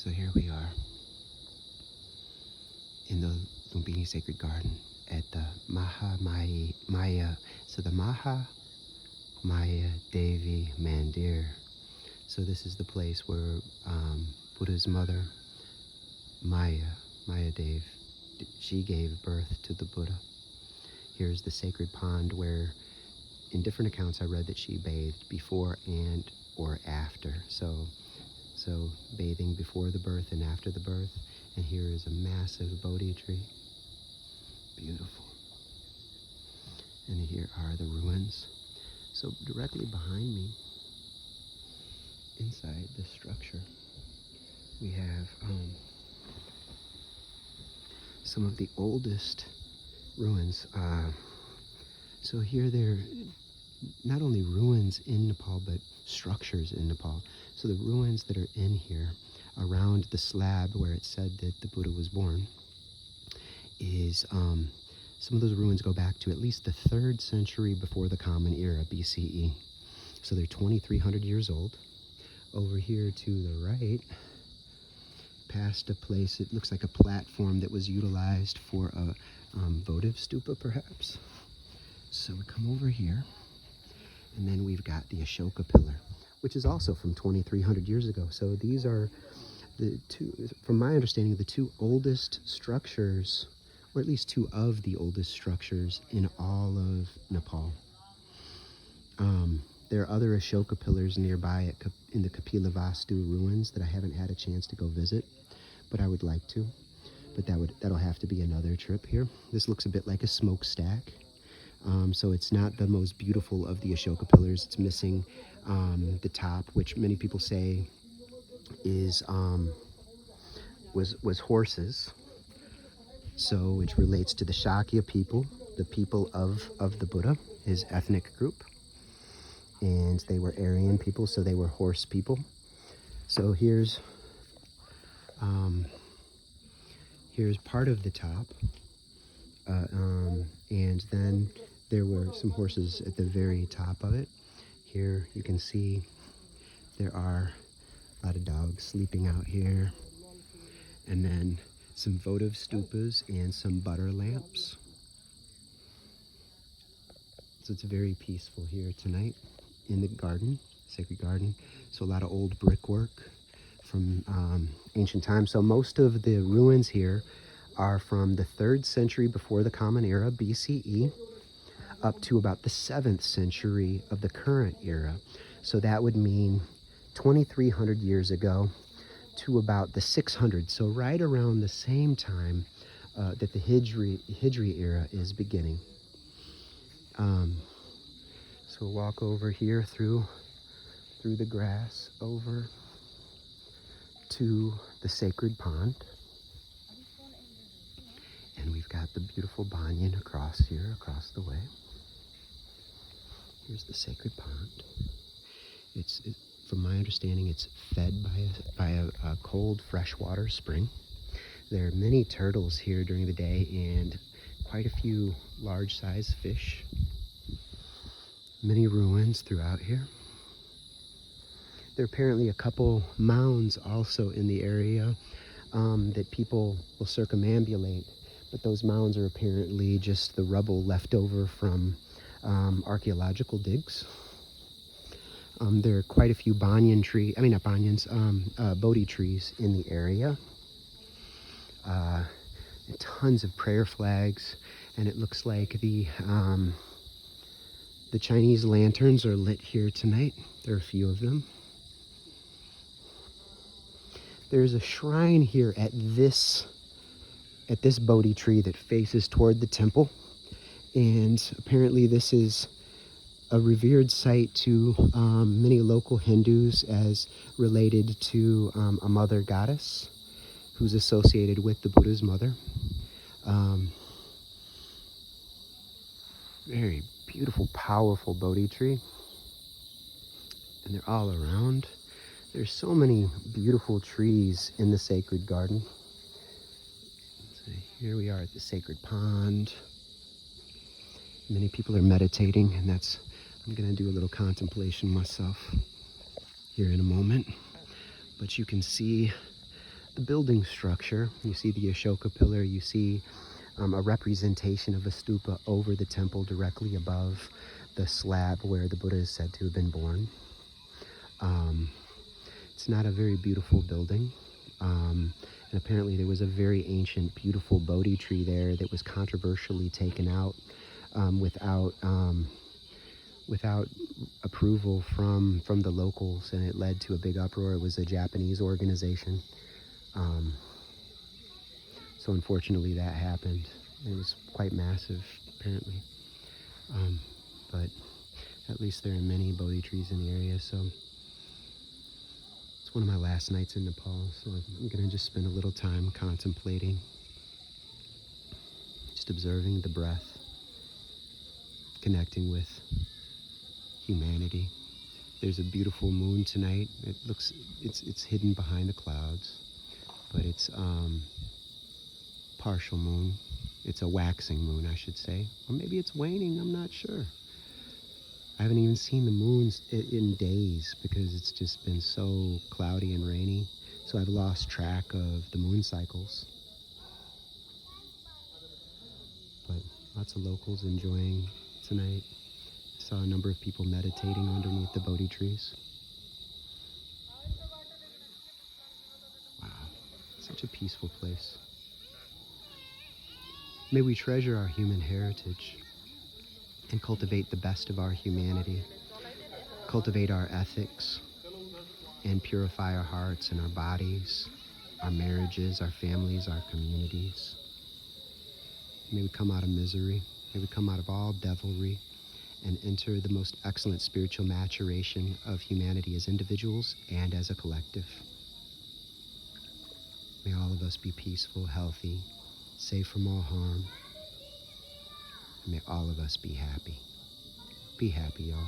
So here we are in the Lumbini Sacred Garden at the Maha Maya. So the Maha Maya Devi Mandir. So this is the place where Buddha's mother, Maya Devi, she gave birth to the Buddha. Here's the sacred pond where, in different accounts, I read that she bathed before and or after. So bathing before the birth and after the birth. And here is a massive bodhi tree. Beautiful. And here are the ruins. So directly behind me, inside this structure, we have some of the oldest ruins. So here they're not only ruins in Nepal, but structures in Nepal. So the ruins that are in here around the slab where it said that the Buddha was born is some of those ruins go back to at least the 3rd century before the Common Era, BCE. So they're 2,300 years old. Over here to the right, past a place, it looks like a platform that was utilized for a votive stupa, perhaps. So we come over here, and then we've got the Ashoka Pillar, which is also from 2,300 years ago. So these are the two, from my understanding, the two oldest structures, or at least two of the oldest structures in all of Nepal. There are other Ashoka pillars nearby in the Kapilavastu ruins that I haven't had a chance to go visit, but I would like to. But that'll have to be another trip here. This looks a bit like a smokestack. So it's not the most beautiful of the Ashoka pillars. It's missing the top, which many people say is was horses. So which relates to the Shakya people, the people of the Buddha, his ethnic group. And they were Aryan people, so they were horse people. So here's part of the top, and then there were some horses at the very top of it. Here you can see there are a lot of dogs sleeping out here, and then some votive stupas and some butter lamps. So it's very peaceful here tonight in the garden, sacred garden. So a lot of old brickwork from ancient times. So most of the ruins here are from the 3rd century before the Common Era, BCE, up to about the 7th century of the current era. So that would mean 2,300 years ago to about the 600s. So right around the same time that the Hijri era is beginning. So we'll walk over here through the grass over to the sacred pond. And we've got the beautiful banyan across the way. Here's the sacred pond. From my understanding, it's fed by a cold freshwater spring. There are many turtles here during the day and quite a few large-sized fish. Many ruins throughout here. There are apparently a couple mounds also in the area that people will circumambulate, but those mounds are apparently just the rubble left over from archaeological digs. There are quite a few bodhi trees in the area. And tons of prayer flags, and it looks like the Chinese lanterns are lit here tonight. There are a few of them. There's a shrine here at this bodhi tree that faces toward the temple, and apparently this is a revered site to many local Hindus as related to a mother goddess who's associated with the Buddha's mother. Very beautiful, powerful bodhi tree, and they're all around. There's so many beautiful trees in the sacred garden. So here we are at the sacred pond. Many people are meditating, and I'm going to do a little contemplation myself here in a moment. But you can see the building structure. You see the Ashoka Pillar, you see a representation of a stupa over the temple directly above the slab where the Buddha is said to have been born. It's not a very beautiful building. And apparently there was a very ancient, beautiful bodhi tree there that was controversially taken out without approval from the locals, and it led to a big uproar. It was a Japanese organization. So unfortunately that happened. It was quite massive, apparently. But at least there are many bodhi trees in the area, so it's one of my last nights in Nepal, so I'm going to just spend a little time contemplating, just observing the breath, connecting with humanity. There's a beautiful moon tonight. It's hidden behind the clouds, but it's partial moon. It's a waxing moon, I should say. Or maybe it's waning, I'm not sure. I haven't even seen the moons in days because it's just been so cloudy and rainy. So I've lost track of the moon cycles. But lots of locals enjoying tonight. Saw a number of people meditating underneath the bodhi trees. Wow, such a peaceful place. May we treasure our human heritage and cultivate the best of our humanity, cultivate our ethics, and purify our hearts and our bodies, our marriages, our families, our communities. May we come out of misery, may we come out of all devilry, and enter the most excellent spiritual maturation of humanity as individuals and as a collective. May all of us be peaceful, healthy, safe from all harm. And may all of us be happy. Be happy, y'all.